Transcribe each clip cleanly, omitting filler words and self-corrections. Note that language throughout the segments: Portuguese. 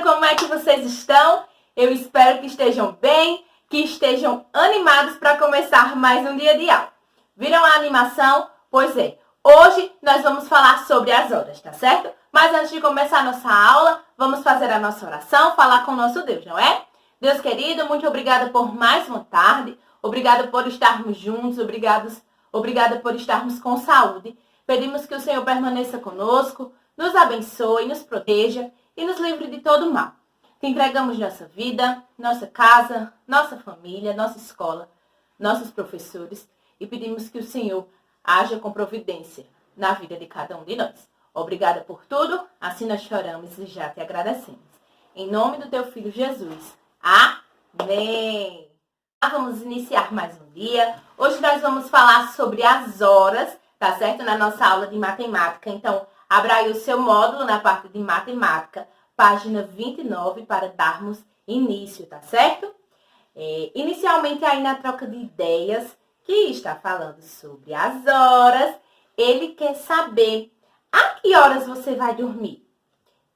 como é que vocês estão? Eu espero que estejam bem, que estejam animados para começar mais um dia de aula. Viram a animação? Pois é, hoje nós vamos falar sobre as horas, tá certo? Mas antes de começar a nossa aula, vamos fazer a nossa oração, falar com o nosso Deus, não é? Deus querido, muito obrigada por mais uma tarde, obrigada por estarmos juntos, obrigada por estarmos com saúde. Pedimos que o Senhor permaneça conosco, nos abençoe, nos proteja e nos livre de todo mal. Que entregamos nossa vida, nossa casa, nossa família, nossa escola, nossos professores e pedimos que o Senhor haja com providência na vida de cada um de nós. Obrigada por tudo, assim nós choramos e já te agradecemos. Em nome do teu Filho Jesus. Amém. Vamos iniciar mais um dia. Hoje nós vamos falar sobre as horas, tá certo? Na nossa aula de matemática. Então, abra aí o seu módulo na parte de matemática, página 29, para darmos início, tá certo? Inicialmente aí na troca de ideias, que está falando sobre as horas, ele quer saber a que horas você vai dormir.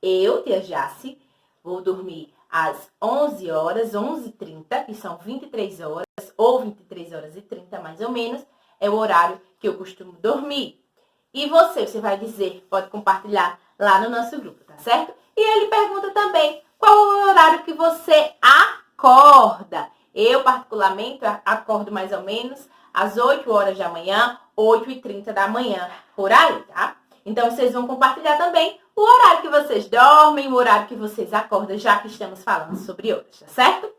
Eu, tia Jace, vou dormir às 11 horas, 11h30, que são 23 horas, ou 23 horas e 30 mais ou menos, é o horário que eu costumo dormir. E você vai dizer, pode compartilhar lá no nosso grupo, tá certo? E ele pergunta também, qual é o horário que você acorda? Eu, particularmente, acordo mais ou menos às 8 horas da manhã, 8h30 da manhã, por aí, tá? Então, vocês vão compartilhar também o horário que vocês dormem, o horário que vocês acordam, já que estamos falando sobre horas, tá certo?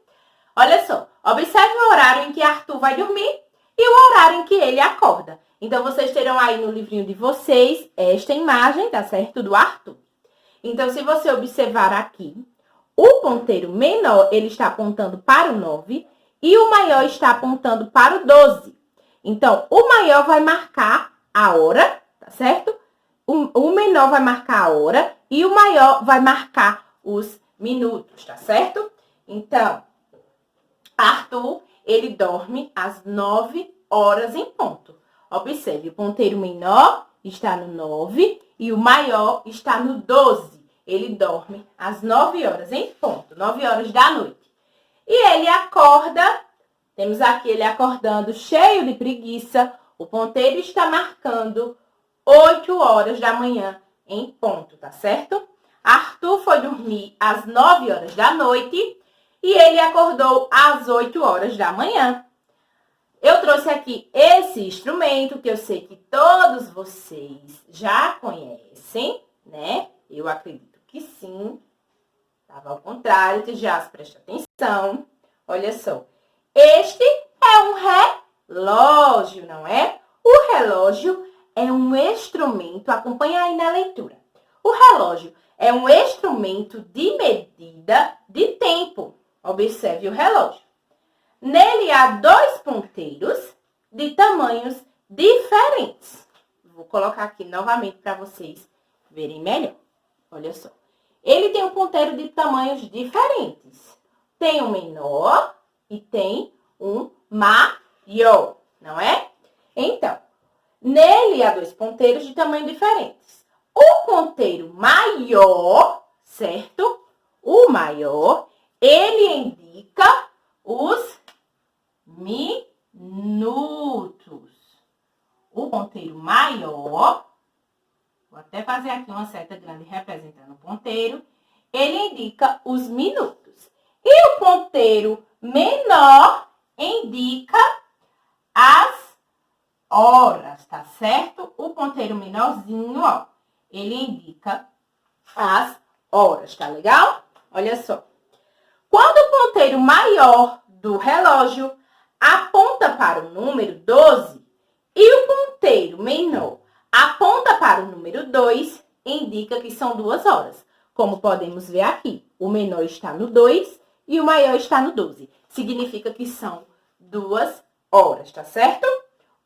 Olha só, observe o horário em que Arthur vai dormir e o horário em que ele acorda. Então, vocês terão aí no livrinho de vocês esta imagem, tá certo? Do Arthur. Então, se você observar aqui, o ponteiro menor, ele está apontando para o 9 e o maior está apontando para o 12. Então, o maior vai marcar a hora, tá certo? O menor vai marcar a hora e o maior vai marcar os minutos, tá certo? Então, Arthur, ele dorme às 9 horas em ponto. Observe, o ponteiro menor está no 9 e o maior está no 12. Ele dorme às 9 horas em ponto, 9 horas da noite. E ele acorda, temos aqui ele acordando cheio de preguiça. O ponteiro está marcando 8 horas da manhã em ponto, tá certo? Arthur foi dormir às 9 horas da noite e ele acordou às 8 horas da manhã. Eu trouxe aqui esse instrumento que eu sei que todos vocês já conhecem, né? Eu acredito que sim. Estava ao contrário, que já presta atenção. Olha só. Este é um relógio, não é? O relógio é um instrumento, acompanha aí na leitura. O relógio é um instrumento de medida de tempo. Observe o relógio. Nele há dois ponteiros de tamanhos diferentes. Vou colocar aqui novamente para vocês verem melhor. Olha só. Ele tem um ponteiro de tamanhos diferentes. Tem um menor e tem um maior, não é? Então, nele há dois ponteiros de tamanho diferentes. O ponteiro maior, certo? O maior, ele indica os minutos. O ponteiro maior, vou até fazer aqui uma seta grande representando o ponteiro, ele indica os minutos. E o ponteiro menor indica as horas, tá certo? O ponteiro menorzinho, ó, ele indica as horas, tá legal? Olha só. Quando o ponteiro maior do relógio aponta para o número 12 e o ponteiro menor aponta para o número 2, indica que são 2 horas. Como podemos ver aqui, o menor está no 2 e o maior está no 12. Significa que são 2 horas, tá certo?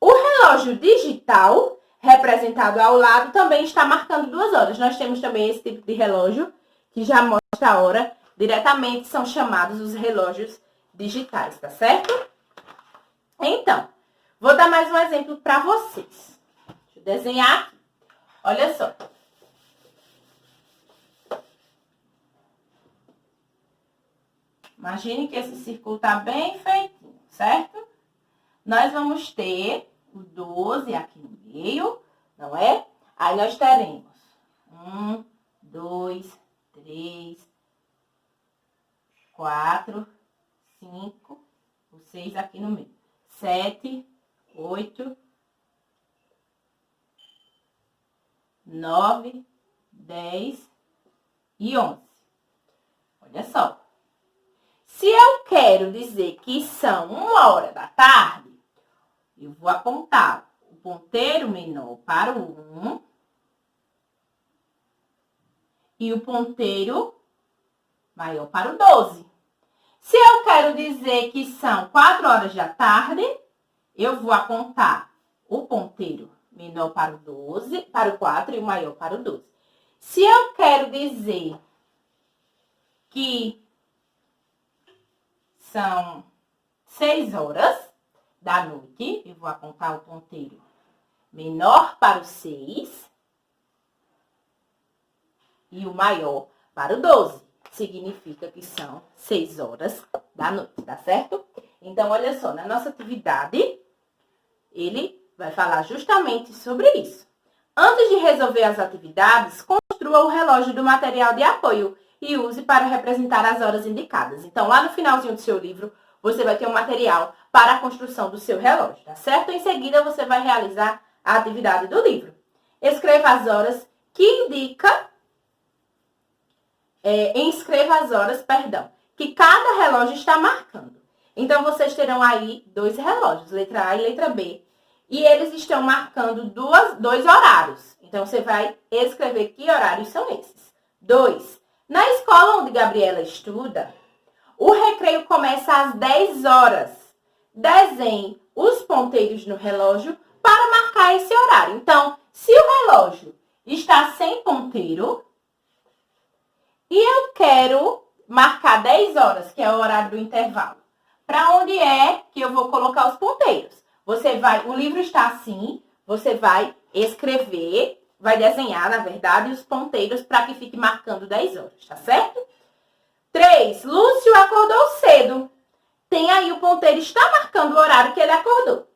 O relógio digital, representado ao lado, também está marcando 2 horas. Nós temos também esse tipo de relógio que já mostra a hora diretamente, são chamados os relógios digitais, tá certo? Então, vou dar mais um exemplo para vocês. Deixa eu desenhar aqui. Olha só. Imagine que esse círculo tá bem feitinho, certo? Nós vamos ter o 12 aqui no meio, não é? Aí nós teremos 1, 2, 3, 4, 5, o 6 aqui no meio. 7, 8, 9, 10 e 11. Olha só. Se eu quero dizer que são 1h da tarde, eu vou apontar o ponteiro menor para o 1 e o ponteiro maior para o 12. Se eu quero dizer que são 4h da tarde, eu vou apontar o ponteiro menor para o 12, para o 4 e o maior para o 12. Se eu quero dizer que são 6h da noite, eu vou apontar o ponteiro menor para o 6 e o maior para o 12. Significa que são 6h da noite, tá certo? Então, olha só, na nossa atividade, ele vai falar justamente sobre isso. Antes de resolver as atividades, construa o relógio do material de apoio e use para representar as horas indicadas. Então, lá no finalzinho do seu livro, você vai ter um material para a construção do seu relógio, tá certo? Em seguida, você vai realizar a atividade do livro. Escreva as horas que cada relógio está marcando. Então, vocês terão aí 2 relógios, letra A e letra B. E eles estão marcando 2 horários. Então, você vai escrever que horários são esses. 2. Na escola onde Gabriela estuda, o recreio começa às 10h. Desenhe os ponteiros no relógio para marcar esse horário. Então, se o relógio está sem ponteiro e eu quero marcar 10h, que é o horário do intervalo, para onde é que eu vou colocar os ponteiros? O livro está assim, você vai escrever, vai desenhar, na verdade, os ponteiros para que fique marcando 10h, tá certo? 3. Lúcio acordou cedo. Tem aí o ponteiro, está marcando o horário que ele acordou.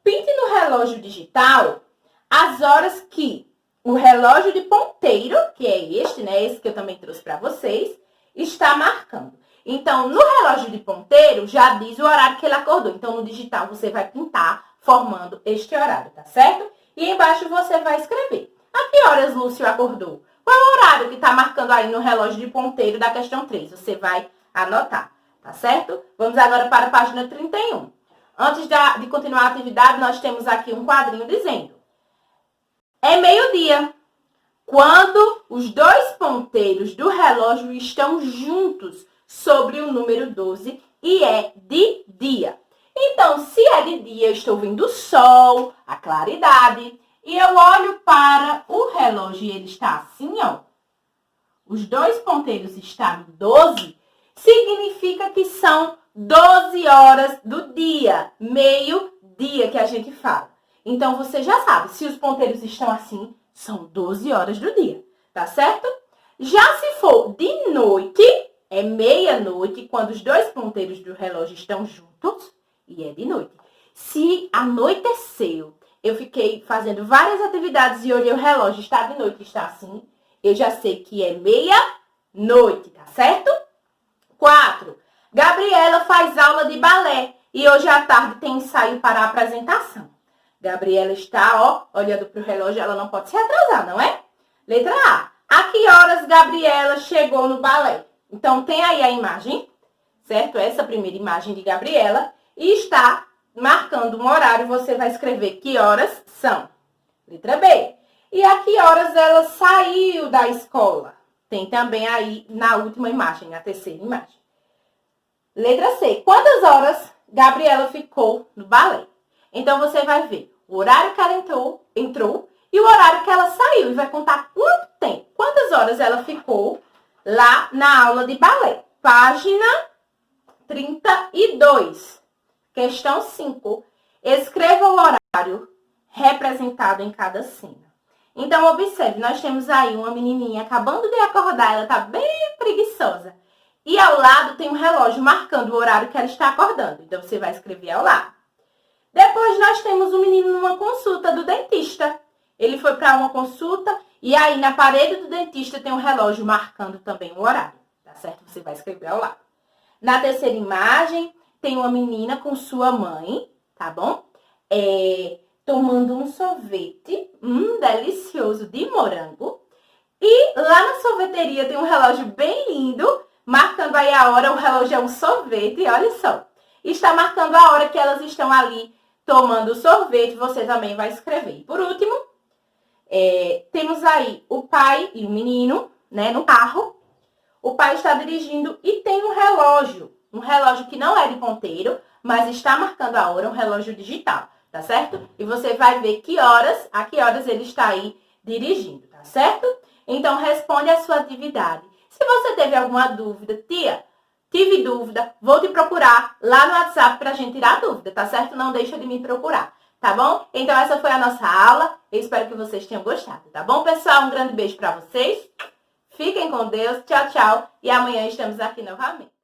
Pinte no relógio digital as horas que o relógio de ponteiro, que é este, né? Esse que eu também trouxe para vocês, está marcando. Então, no relógio de ponteiro, já diz o horário que ele acordou. Então, no digital, você vai pintar formando este horário, tá certo? E embaixo você vai escrever. A que horas Lúcio acordou? Qual é o horário que está marcando aí no relógio de ponteiro da questão 3? Você vai anotar, tá certo? Vamos agora para a página 31. Antes de continuar a atividade, nós temos aqui um quadrinho dizendo: é meio-dia, quando os 2 ponteiros do relógio estão juntos sobre o número 12 e é de dia. Então, se é de dia, eu estou vendo o sol, a claridade, e eu olho para o relógio e ele está assim, ó. Os 2 ponteiros estão no 12, significa que são 12 horas do dia, meio-dia que a gente fala. Então, você já sabe, se os ponteiros estão assim, são 12 horas do dia, tá certo? Já se for de noite, é meia-noite, quando os 2 ponteiros do relógio estão juntos, e é de noite. Se anoiteceu, eu fiquei fazendo várias atividades e olhei o relógio, está de noite, está assim, eu já sei que é meia-noite, tá certo? 4. Gabriela faz aula de balé e hoje à tarde tem ensaio para a apresentação. Gabriela está, ó, olhando para o relógio, ela não pode se atrasar, não é? Letra A. A que horas Gabriela chegou no balé? Então, tem aí a imagem, certo? Essa primeira imagem de Gabriela. E está marcando um horário, você vai escrever que horas são. Letra B. E a que horas ela saiu da escola? Tem também aí na última imagem, na terceira imagem. Letra C. Quantas horas Gabriela ficou no balé? Então, você vai ver o horário que ela entrou e o horário que ela saiu. E vai contar quanto tempo, quantas horas ela ficou lá na aula de balé. Página 32. Questão 5. Escreva o horário representado em cada cena. Então, observe, nós temos aí uma menininha acabando de acordar, ela tá bem preguiçosa. E ao lado tem um relógio marcando o horário que ela está acordando. Então, você vai escrever ao lado. Depois, nós temos um menino numa consulta do dentista. Ele foi para uma consulta e aí na parede do dentista tem um relógio marcando também o horário. Tá certo? Você vai escrever ao lado. Na terceira imagem, tem uma menina com sua mãe, tá bom? Tomando um sorvete, delicioso, de morango. E lá na sorveteria tem um relógio bem lindo, marcando aí a hora. O relógio é um sorvete, olha só. Está marcando a hora que elas estão ali tomando o sorvete. Você também vai escrever. E por último, temos aí o pai e o menino, né, no carro. O pai está dirigindo e tem um relógio que não é de ponteiro, mas está marcando a hora, um relógio digital, tá certo? E você vai ver a que horas ele está aí dirigindo, tá certo? Então, responde a sua atividade. Se você teve alguma dúvida, tia, tive dúvida, vou te procurar lá no WhatsApp pra gente tirar a dúvida, tá certo? Não deixa de me procurar, tá bom? Então, essa foi a nossa aula. Eu espero que vocês tenham gostado, tá bom, pessoal? Um grande beijo pra vocês. Fiquem com Deus. Tchau, tchau. E amanhã estamos aqui novamente.